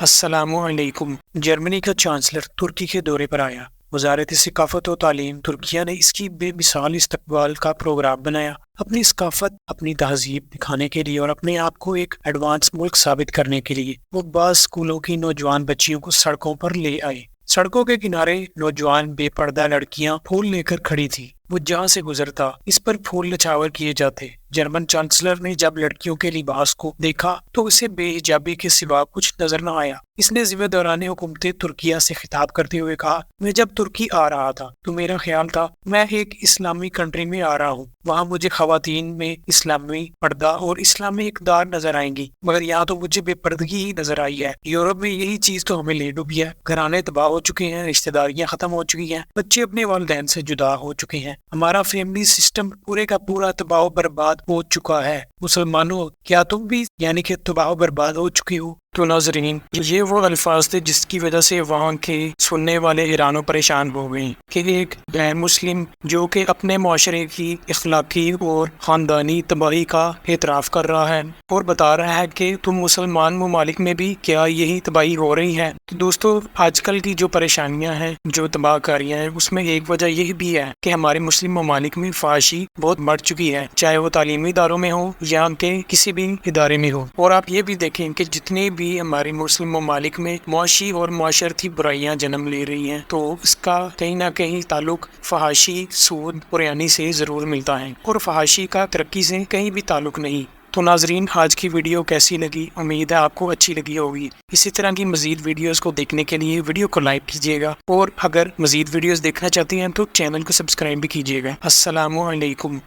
السلام علیکم۔ جرمنی کا چانسلر ترکی کے دورے پر آیا۔ وزارت ثقافت و تعلیم ترکیہ نے اس کی بے مثال استقبال کا پروگرام بنایا۔ اپنی ثقافت، اپنی تہذیب دکھانے کے لیے اور اپنے آپ کو ایک ایڈوانس ملک ثابت کرنے کے لیے وہ بعض اسکولوں کی نوجوان بچیوں کو سڑکوں پر لے آئے۔ سڑکوں کے کنارے نوجوان بے پردہ لڑکیاں پھول لے کر کھڑی تھی۔ وہ جہاں سے گزرتا اس پر پھول نچھاور کیے جاتے۔ جرمن چانسلر نے جب لڑکیوں کے لباس کو دیکھا تو اسے بے حجابی کے سوا کچھ نظر نہ آیا۔ اس نے ذمہ داران حکومت ترکیہ سے خطاب کرتے ہوئے کہا، میں جب ترکی آ رہا تھا تو میرا خیال تھا میں ایک اسلامی کنٹری میں آ رہا ہوں، وہاں مجھے خواتین میں اسلامی پردہ اور اسلامی اقدار نظر آئیں گی، مگر یہاں تو مجھے بے پردگی ہی نظر آئی ہے۔ یورپ میں یہی چیز تو ہمیں لے ڈوبی ہے۔ گھرانے تباہ ہو چکے ہیں، رشتہ داریاں ختم ہو چکی ہیں، بچے اپنے والدین سے جدا ہو چکے ہیں، ہمارا فیملی سسٹم پورے کا پورا تباہ و برباد ہو چکا ہے۔ مسلمانوں، کیا تم بھی یعنی کہ تباہ و برباد ہو چکی ہو؟ تو ناظرین، یہ وہ الفاظ تھے جس کی وجہ سے وہاں کے سننے والے ایرانوں پریشان ہو گئے کہ ایک غیر مسلم جو کہ اپنے معاشرے کی اخلاقی اور خاندانی تباہی کا اعتراف کر رہا ہے اور بتا رہا ہے کہ تم مسلمان ممالک میں بھی کیا یہی تباہی ہو رہی ہے۔ تو دوستو، آج کل کی جو پریشانیاں ہیں، جو تباہ کاریاں ہیں، اس میں ایک وجہ یہ بھی ہے کہ ہمارے مسلم ممالک میں فحاشی بہت بڑھ چکی ہے، چاہے وہ تعلیمی اداروں میں ہو یا کہ کسی بھی ادارے میں ہو۔ اور آپ یہ بھی دیکھیں کہ جتنے بھی ہمارے مسلم ممالک میں معاشی اور معاشرتی برائیاں جنم لے رہی ہیں تو اس کا کہیں نہ کہیں تعلق فحاشی، سود اور یعنی سے ضرور ملتا ہے، اور فحاشی کا ترقی سے کہیں بھی تعلق نہیں۔ تو ناظرین، آج کی ویڈیو کیسی لگی؟ امید ہے آپ کو اچھی لگی ہوگی۔ اسی طرح کی مزید ویڈیوز کو دیکھنے کے لیے ویڈیو کو لائک کیجیے گا، اور اگر مزید ویڈیوز دیکھنا چاہتے ہیں تو چینل کو سبسکرائب بھی کیجیے گا۔ السلام علیکم۔